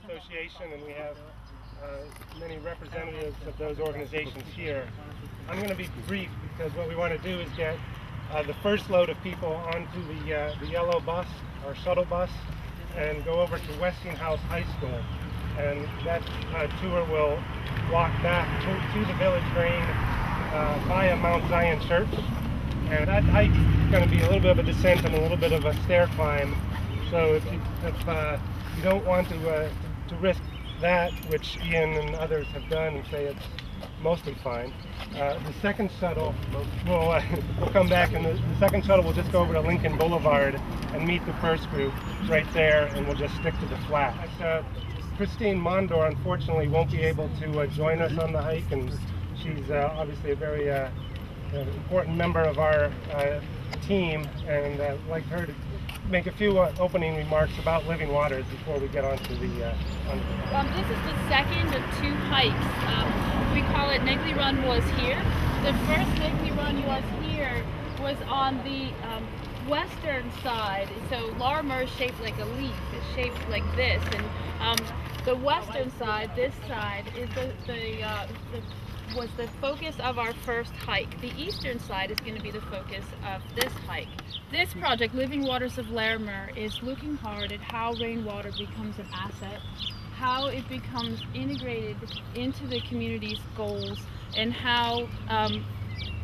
Association, and we have many representatives of those organizations here. I'm going to be brief because what we want to do is get the first load of people onto the yellow bus, our shuttle bus, and go over to Westinghouse High School. And that tour will walk back to the Village Green via Mount Zion Church. And that hike is going to be a little bit of a descent and a little bit of a stair climb. So if you don't want to risk that, which Ian and others have done and say it's mostly fine, the second shuttle will come back, and the second shuttle will just go over to Lincoln Boulevard and meet the first group right there, and we'll just stick to the flat. Christine Mondor unfortunately won't be able to join us on the hike, and she's obviously a very important member of our team, and I'd like her to make a few opening remarks about Living Waters before we get onto the this is the second of two hikes. We call it Negley Run Was Here. The first Negley Run Was Here was on the western side. So Larimer is shaped like a leaf. It's shaped like this, and the western side, this side, is was the focus of our first hike. The eastern side is going to be the focus of this hike. This project, Living Waters of Larimer, is looking hard at how rainwater becomes an asset, how it becomes integrated into the community's goals, and how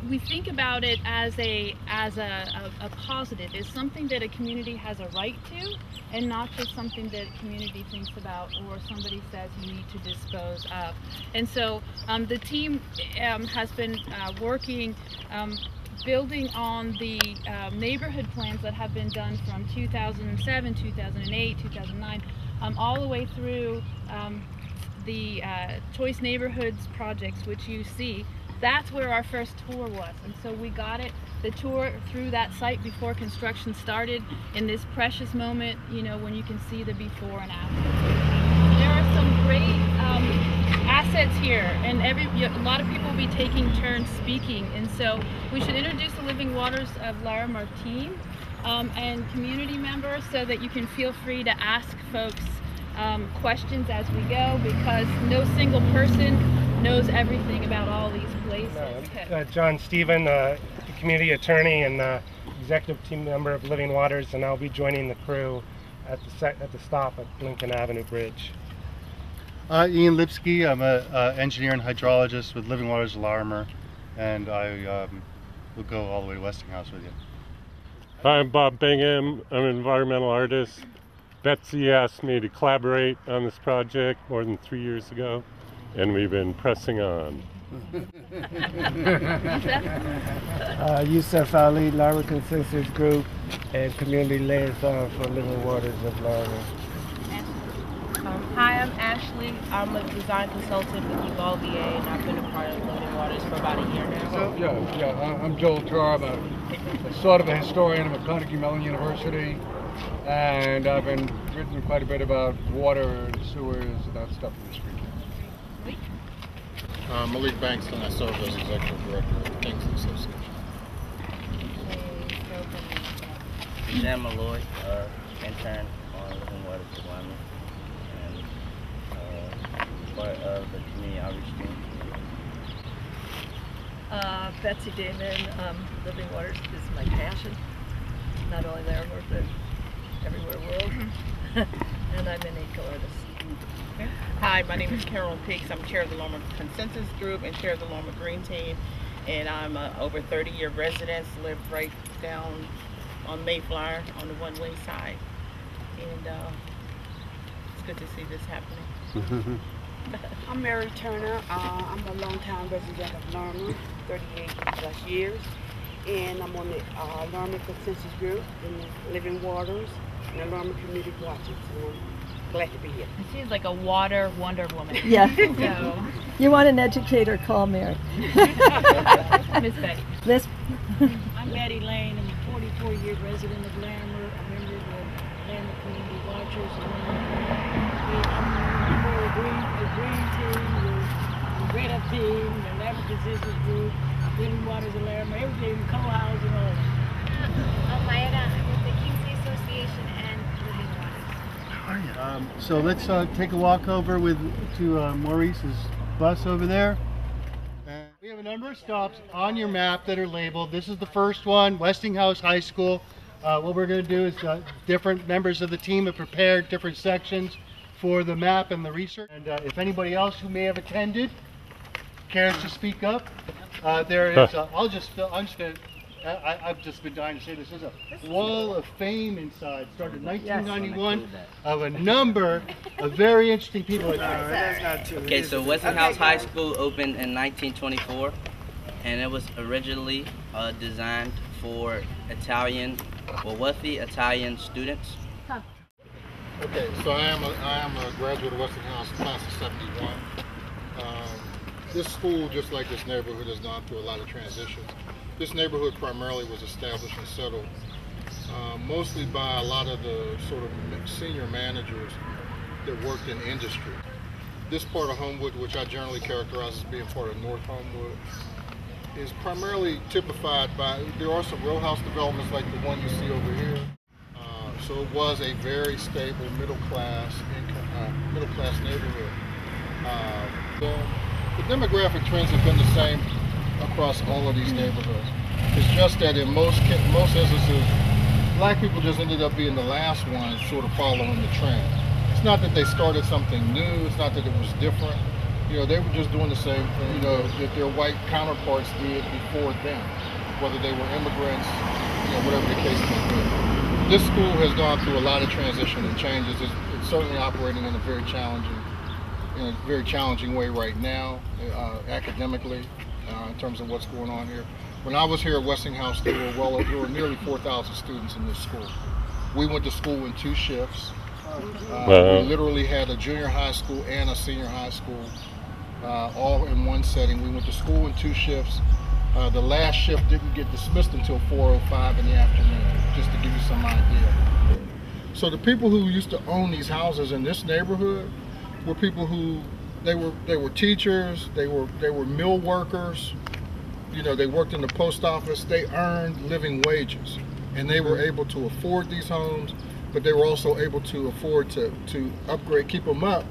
we think about it as a positive. It's something that a community has a right to, and not just something that a community thinks about or somebody says you need to dispose of. And so the team has been working, building on the neighborhood plans that have been done from 2007, 2008, 2009, all the way through the Choice Neighborhoods projects, which you see. That's where our first tour was, and so we got the tour through that site before construction started, in this precious moment, you know, when you can see the before and after. There are some great assets here, and a lot of people will be taking turns speaking, and so we should introduce the Living Waters of Larimer team and community members so that you can feel free to ask folks questions as we go, because no single person knows everything about all these places. John Stephen, community attorney and executive team member of Living Waters, and I'll be joining the crew at the stop at Lincoln Avenue Bridge. Ian Lipsky, I'm an engineer and hydrologist with Living Waters of Larimer, and I will go all the way to Westinghouse with you. Hi, I'm Bob Bingham. I'm an environmental artist. Betsy asked me to collaborate on this project more than 3 years ago, and we've been pressing on. Yusuf Ali, Larimer Consensus Group, and community liaison for Living Waters of Larimer. Hi, I'm Ashley. I'm a design consultant with Evolve VA, and I've been a part of Living Waters for about a year now. So, I'm Joel Tarr. I'm sort of a historian. I'm at Carnegie Mellon University, and I've been written quite a bit about water and sewers and that stuff in the street. Malik Bankston, I serve as Executive Director of Kingsley Association. Sam Malloy, intern on Living Waters of Larimer, and part of the community outreach team. Betsy Damon, Living Waters is my passion, not only Larimer, but everywhere in the world, and I'm an eco-artist. Hi, my name is Carol Peaks. I'm chair of the Larimer Consensus Group and chair of the Larimer Green Team, and I'm over 30-year resident, live right down on Mayflower on the one-way side, and it's good to see this happening. I'm Mary Turner. I'm a longtime resident of Larimer, 38 plus years, and I'm on the Larimer Consensus Group in the Living Waters and the Larimer Community Watches. So glad to be here. She's like a water Wonder Woman. Yeah. So. You want an educator, call Mary. Miss Betty. I'm Betty Lane. I'm a 44-year resident of Larimer. I'm a member of the Larimer Community Watchers. I'm for the Green Team, the Red Up Team, the Larimer Consensus Group, Living Waters of Larimer, everything, co-house and all that. I'm Mayra. I'm with the Kingsley Association and Living Waters. How are you? So let's take a walk over to Maurice's bus over there. And we have a number of stops on your map that are labeled. This is the first one, Westinghouse High School. What we're going to do is different members of the team have prepared different sections for the map and the research. And if anybody else who may have attended cares to speak up, there is. I've just been dying to say this. There's a wall of fame inside. Started in 1991 of a number of very interesting people. Okay, so Westinghouse High School opened in 1924, and it was originally designed for wealthy Italian students. Okay, so I am a graduate of Westinghouse, class of 71. This school, just like this neighborhood, has gone through a lot of transitions. This neighborhood primarily was established and settled mostly by a lot of the sort of senior managers that worked in industry. This part of Homewood, which I generally characterize as being part of North Homewood, is primarily typified by, there are some row house developments like the one you see over here. So it was a very stable middle class neighborhood. The demographic trends have been the same across all of these neighborhoods. It's just that in most instances, black people just ended up being the last ones sort of following the trend. It's not that they started something new, it's not that it was different. You know, they were just doing the same thing, you know, that their white counterparts did before them, whether they were immigrants, you know, whatever the case may be. This school has gone through a lot of transition and changes. It's certainly operating in a very challenging way right now, academically, in terms of what's going on here. When I was here at Westinghouse, there were nearly 4,000 students in this school. We went to school in 2 shifts. We literally had a junior high school and a senior high school, all in one setting. We went to school in 2 shifts. The last shift didn't get dismissed until 4:05 in the afternoon, just to give you some idea. So the people who used to own these houses in this neighborhood were people who, they were teachers, they were mill workers, you know, they worked in the post office, they earned living wages, and they were able to afford these homes, but they were also able to afford to upgrade, keep them up,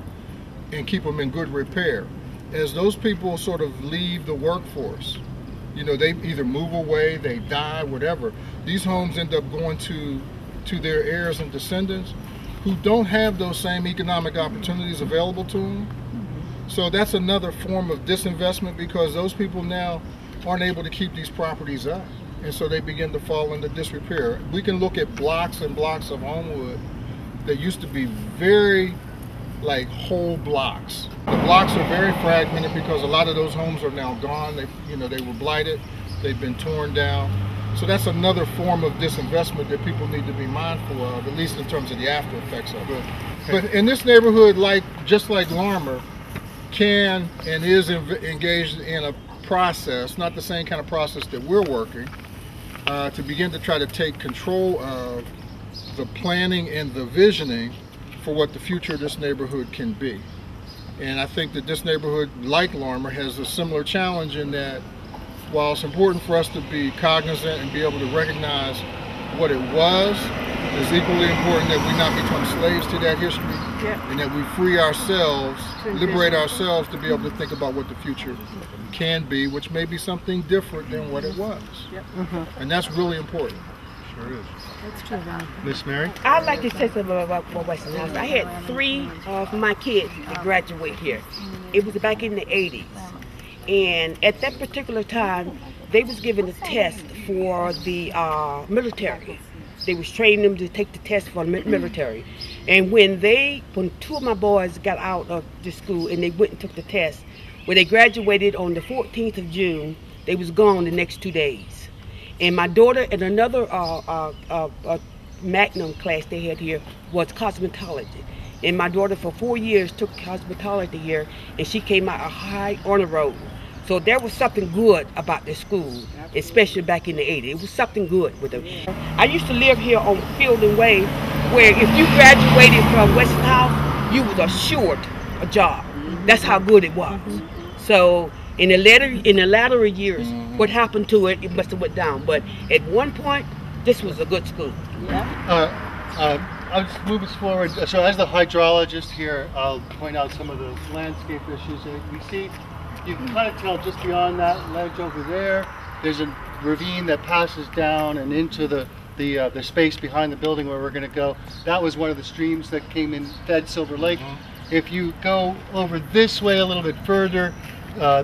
and keep them in good repair. As those people sort of leave the workforce, you know, they either move away, they die, whatever, these homes end up going to their heirs and descendants who don't have those same economic opportunities available to them. So that's another form of disinvestment, because those people now aren't able to keep these properties up, and so they begin to fall into disrepair. We can look at blocks and blocks of Homewood that used to be very like whole blocks. The blocks are very fragmented because a lot of those homes are now gone. They were blighted, they've been torn down. So that's another form of disinvestment that people need to be mindful of, at least in terms of the after effects of it. But in this neighborhood, just like Larimer, can and is engaged in a process, not the same kind of process that we're working, to begin to try to take control of the planning and the visioning for what the future of this neighborhood can be. And I think that this neighborhood, like Larimer, has a similar challenge in that while it's important for us to be cognizant and be able to recognize what it was, it's equally important that we not become slaves to that history, and that we free ourselves, liberate ourselves to be able to think about what the future can be, which may be something different than what it was. And that's really important. Sure is. That's true. Miss Mary? I'd like to say something about Westinghouse. I had 3 of my kids that graduate here. It was back in the 80s. And at that particular time, they was given a test for the military. They was training them to take the test for the military. And when 2 of my boys got out of the school and they went and took the test, when they graduated on the 14th of June, they was gone the next 2 days. And my daughter in another Magnum class they had here was cosmetology. And my daughter for 4 years took cosmetology here, and she came out a high honor roll. So there was something good about this school, especially back in the 80s. It was something good with them. I used to live here on Fielding Way, where if you graduated from Westinghouse, you was assured a job. That's how good it was. So in the latter years, what happened to it, it must have went down. But at one point, this was a good school. I I'll just move us forward. So as the hydrologist here, I'll point out some of the landscape issues that we see. You can kind of tell just beyond that ledge over there, there's a ravine that passes down and into the space behind the building where we're going to go. That was one of the streams that came in, fed Silver Lake. If you go over this way a little bit further,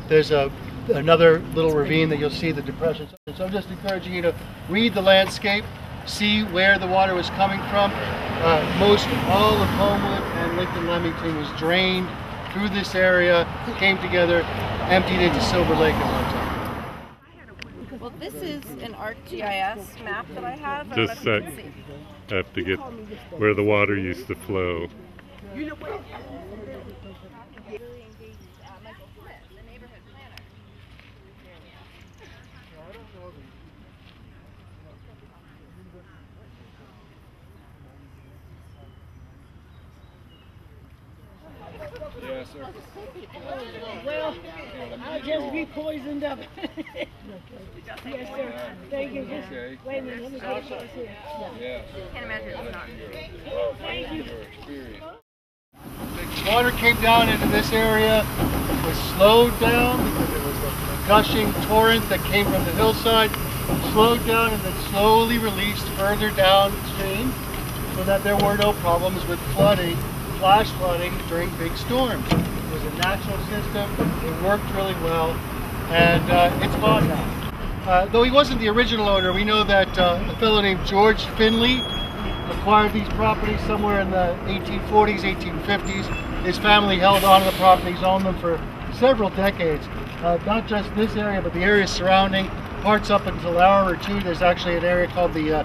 there's another little ravine that you'll see the depression. So I'm just encouraging you to read the landscape, see where the water was coming from. Most all of Homewood and Lincoln Leamington was drained through this area, came together, emptied into Silver Lake at one time. Well, this is an ArcGIS map that I have. Just a sec. I have to get where the water used to flow. Yes, sir. Well, I'll just be poisoned up. Yes, sir. Thank you. Just wait a minute. Let me get this here. Yeah. Can't imagine it's not. Thank you. Water came down into this area, was slowed down because it was a gushing torrent that came from the hillside, slowed down and then slowly released further downstream so that there were no problems with flooding, flash flooding during big storms. It was a natural system, it worked really well, and it's gone now. Though he wasn't the original owner, we know that a fellow named George Finley acquired these properties somewhere in the 1840s, 1850s. His family held on to the properties, owned them for several decades. Not just this area, but the area surrounding, parts up until Larimer too. There's actually an area called the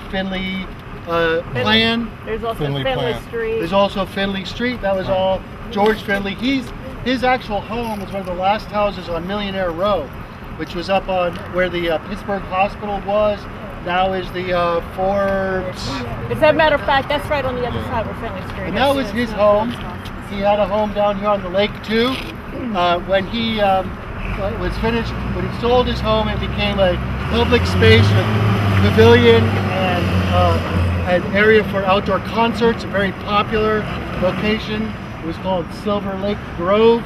Finley Plan. There's also Finley Street. There's also Finley Street. That was all George Finley. His actual home was one of the last houses on Millionaire Row, which was up on where the Pittsburgh Hospital was. Now is the Forbes. As a matter of fact, that's right on the other side where Finley Street is. And that was his home. He had a home down here on the lake too. When he was finished, when he sold his home, it became a public space with pavilion and an area for outdoor concerts, a very popular location. It was called Silver Lake Grove.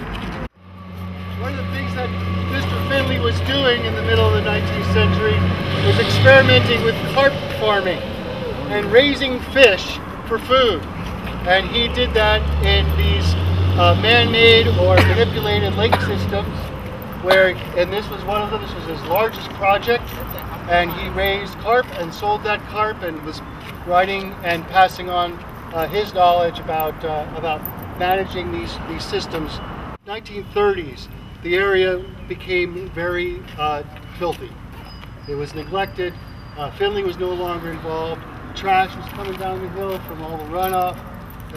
One of the things that Mr. Finley was doing in the middle of the 19th century was experimenting with carp farming and raising fish for food. And he did that in these man-made or manipulated lake systems and this was one of them. This was his largest project, and he raised carp and sold that carp and was writing and passing on his knowledge about managing these systems. 1930s, the area became very filthy. It was neglected. Finley was no longer involved. Trash was coming down the hill from all the runoff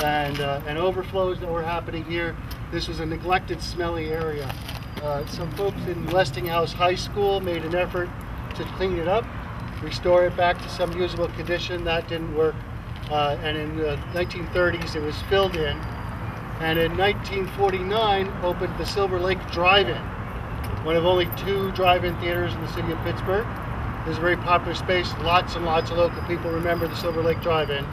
and overflows that were happening here. This was a neglected, smelly area. Some folks in Westinghouse High School made an effort to clean it up, restore it back to some usable condition. That didn't work. And in the 1930s, it was filled in. And in 1949, opened the Silver Lake Drive-In, one of only 2 drive-in theaters in the city of Pittsburgh. It was a very popular space. Lots and lots of local people remember the Silver Lake Drive-In.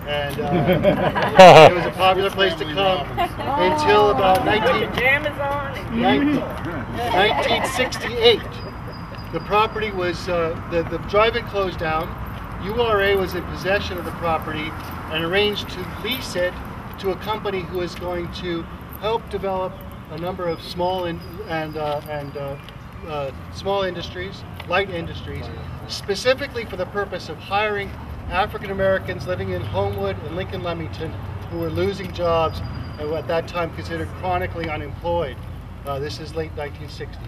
And it was a popular place to come until about 1968. The property was, the drive-in closed down. URA was in possession of the property and arranged to lease it to a company who is going to help develop a number of small small industries, light industries, specifically for the purpose of hiring African Americans living in Homewood and Lincoln Leamington who were losing jobs and were at that time considered chronically unemployed. This is late 1960s.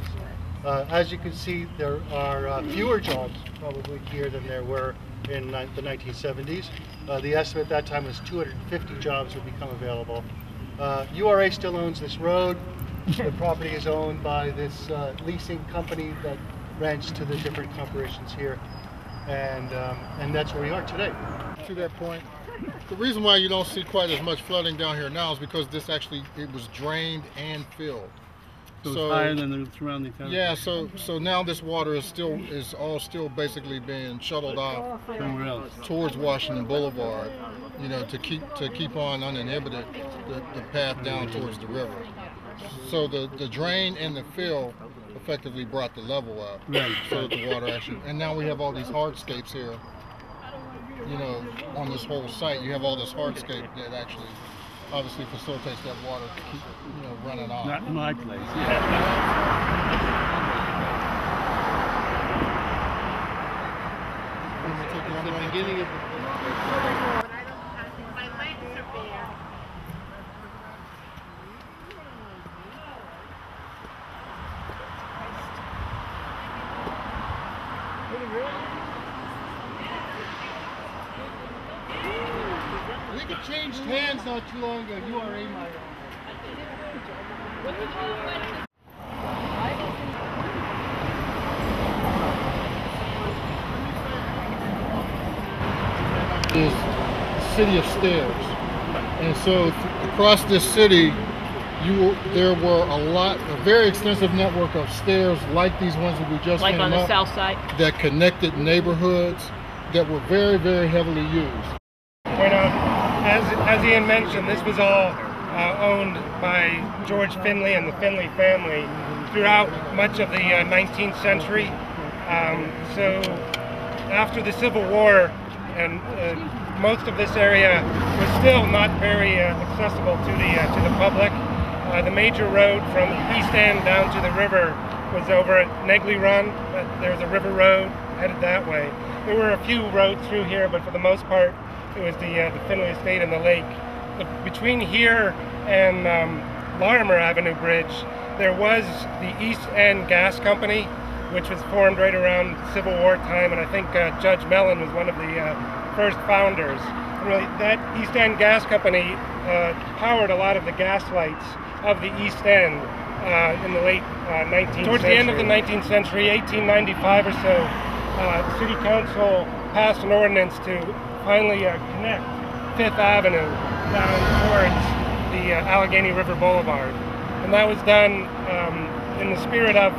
As you can see, there are fewer jobs probably here than there were in the 1970s. The estimate at that time was 250 jobs would become available. URA still owns this road. The property is owned by this leasing company that rents to the different corporations here. And that's where we are today. To that point, the reason why you don't see quite as much flooding down here now is because it was drained and filled. goes higher than the surrounding town. Yeah, so now this water is all still basically being shuttled off somewhere else towards Washington Boulevard, you know, to keep on uninhibited the path down towards the river. So the drain and the fill effectively brought the level up, so that the water actually. And now we have all these hardscapes here. You know, on this whole site, you have all this hardscape that actually, obviously, facilitates that water to keep, you know, running off. Not in my place. It's the beginning of the. I think it changed hands not too long ago. You are a minor. Is the city of stairs, and so across this city, there were a very extensive network of stairs like these ones that we just like came on the up, south side, that connected neighborhoods that were very, very heavily used. Point out, as Ian mentioned, this was all owned by George Finley and the Finley family throughout much of the 19th century. So after the Civil War, and most of this area was still not very accessible to the public. The major road from East End down to the river was over at Negley Run. There's a river road headed that way. There were a few roads through here, but for the most part, it was the Finley estate and the lake. Between here and Larimer Avenue Bridge, there was the East End Gas Company, which was formed right around Civil War time, and I think Judge Mellon was one of the first founders. And really, that East End Gas Company powered a lot of the gas lights of the East End in the late 19th century. Towards the end of the 19th century, 1895 or so, City Council passed an ordinance to finally connect Fifth Avenue down towards the Allegheny River Boulevard. And that was done in the spirit of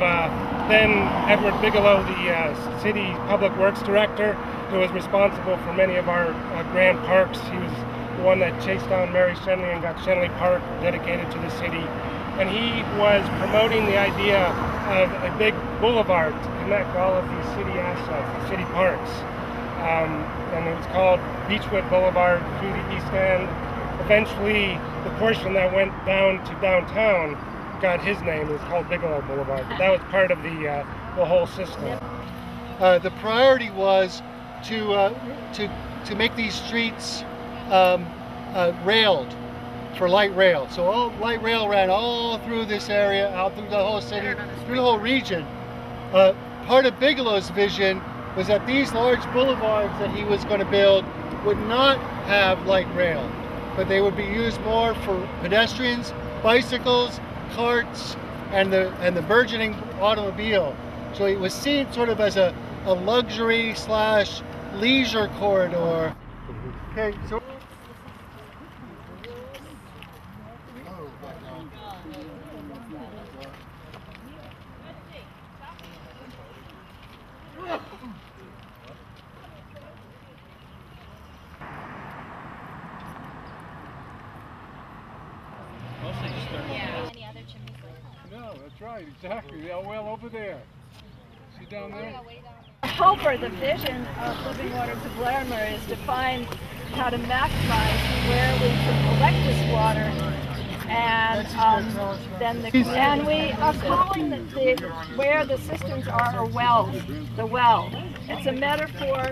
then Edward Bigelow, the city public works director, who was responsible for many of our grand parks. He was the one that chased down Mary Shenley and got Shenley Park dedicated to the city. And he was promoting the idea of a big boulevard to connect all of these city assets, the city parks. And it was called Beechwood Boulevard through the East End. Eventually, the portion that went down to downtown got his name. It was called Bigelow Boulevard. But that was part of the whole system. The priority was to make these streets railed, for light rail. So all light rail ran all through this area, out through the whole city, through the whole region. Part of Bigelow's vision was that these large boulevards that he was going to build would not have light rail, but they would be used more for pedestrians, bicycles, carts, and the burgeoning automobile. So it was seen sort of as a luxury / leisure corridor. Okay, so No, that's right, exactly. They're well over there. See down there? The hope or the vision of Living Waters of Larimer is to find how to maximize where we can collect this water, and then we are calling where the cisterns are wells, the well. It's a metaphor.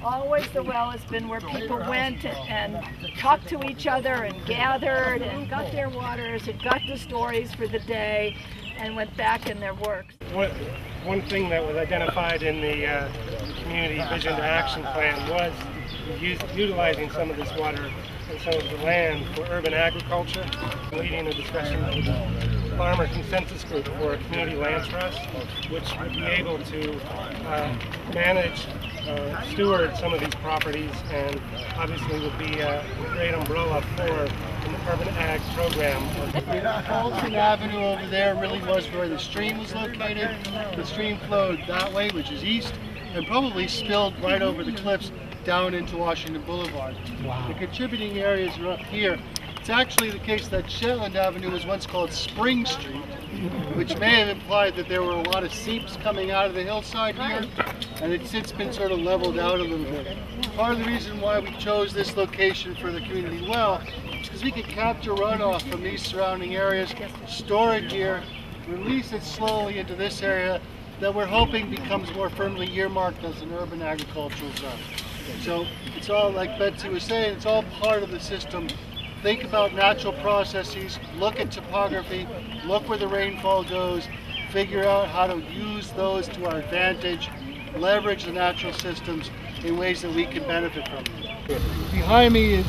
Always the well has been where people went and talked to each other and gathered and got their waters and got the stories for the day and went back in their works. One thing that was identified in the Community Vision to Action Plan was utilizing some of this water and some of the land for urban agriculture, leading a discussion with the Larimer Consensus Group for a community land trust, which would be able to manage steward some of these properties, and obviously would be a great umbrella for an urban ag program. Colton Avenue over there really was where the stream was located. The stream flowed that way, which is east, and probably spilled right over the cliffs down into Washington Boulevard. Wow. The contributing areas are up here. It's actually the case that Shetland Avenue was once called Spring Street, which may have implied that there were a lot of seeps coming out of the hillside here, and it's since been sort of leveled out a little bit. Part of the reason why we chose this location for the community well is because we could capture runoff from these surrounding areas, store it here, release it slowly into this area that we're hoping becomes more firmly earmarked as an urban agricultural zone. So it's all, like Betsy was saying, it's all part of the system. Think about natural processes, look at topography, look where the rainfall goes, figure out how to use those to our advantage, leverage the natural systems in ways that we can benefit from them. Behind me is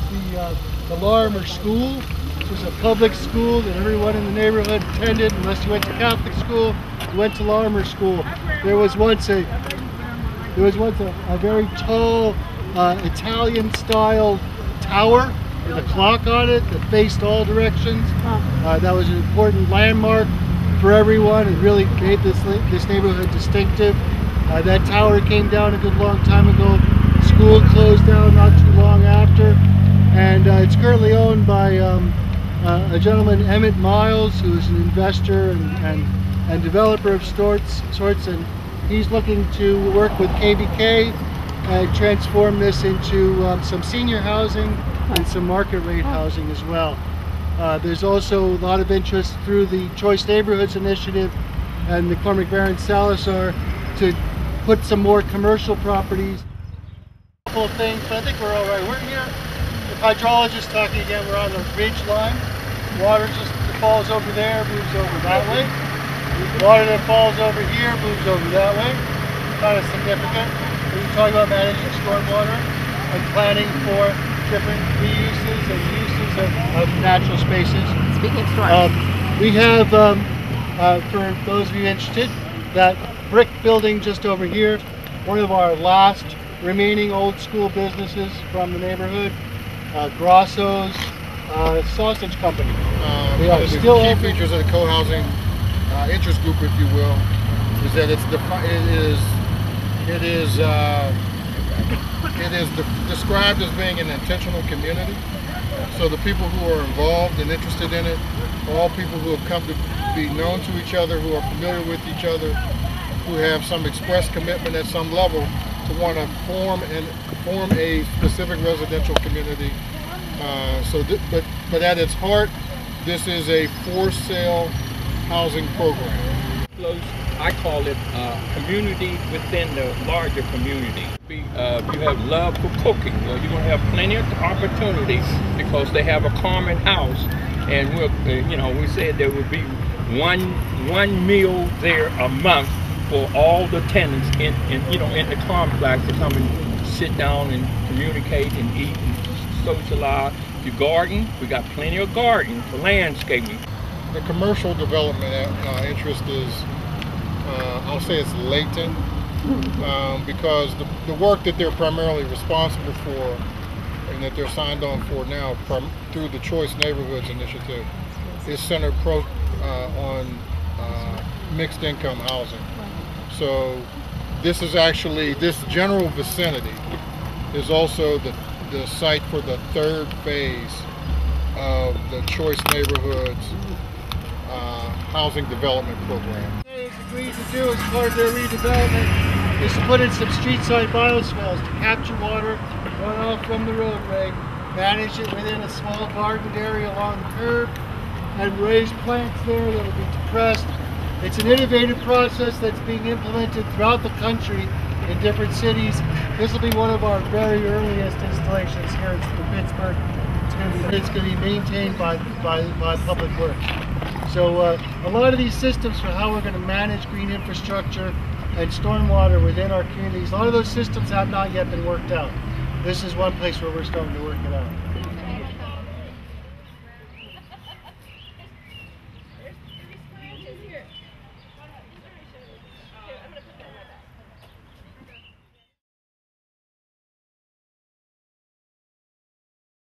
the Larimer School, which was a public school that everyone in the neighborhood attended. Unless you went to Catholic school, you went to Larimer School. There was once a very tall Italian-style tower with a clock on it that faced all directions. That was an important landmark for everyone. It really made this neighborhood distinctive. That tower came down a good long time ago. The school closed down not too long after, and it's currently owned by a gentleman, Emmett Miles, who is an investor and developer of sorts, and he's looking to work with KBK and transform this into some senior housing and some market rate housing as well. There's also a lot of interest through the Choice Neighborhoods Initiative and the Cormac Baron Salazar to put some more commercial properties. Whole thing, but I think we're all right. We're here. The hydrologist talking again. We're on the ridge line. Water just falls over there, moves over that way. Water that falls over here moves over that way. Kind of significant. We're talking about managing stormwater and planning for different reuses and uses of natural spaces. Speaking of storms. We have, for those of you interested, that brick building just over here, one of our last remaining old school businesses from the neighborhood, Grosso's Sausage Company. One of the key features of the co-housing interest group, if you will, is that it is described as being an intentional community. So the people who are involved and interested in it are all people who have come to be known to each other, who are familiar with each other, who have some express commitment at some level to want to form a specific residential community. But at its heart, this is a for-sale housing program. I call it community within the larger community. You have love for cooking. Well, you're going to have plenty of opportunities because they have a common house, and we said there would be one meal there a month for all the tenants in the complex to come and sit down and communicate and eat and socialize. Your garden, we got plenty of garden for landscaping. The commercial development interest is, I'll say it's latent, because the work that they're primarily responsible for and that they're signed on for now through the Choice Neighborhoods Initiative is centered on mixed income housing. So this general vicinity is also the site for the third phase of the Choice Neighborhoods housing development program. What they've agreed to do as part of their redevelopment is to put in some street-side bioswales to capture water runoff from the roadway, manage it within a small gardened area along the curb, and raise plants there that will be depressed. It's an innovative process that's being implemented throughout the country in different cities. This will be one of our very earliest installations here in Pittsburgh. It's going to be maintained by Public Works. So a lot of these systems for how we're going to manage green infrastructure and stormwater within our communities, a lot of those systems have not yet been worked out. This is one place where we're starting to work it out.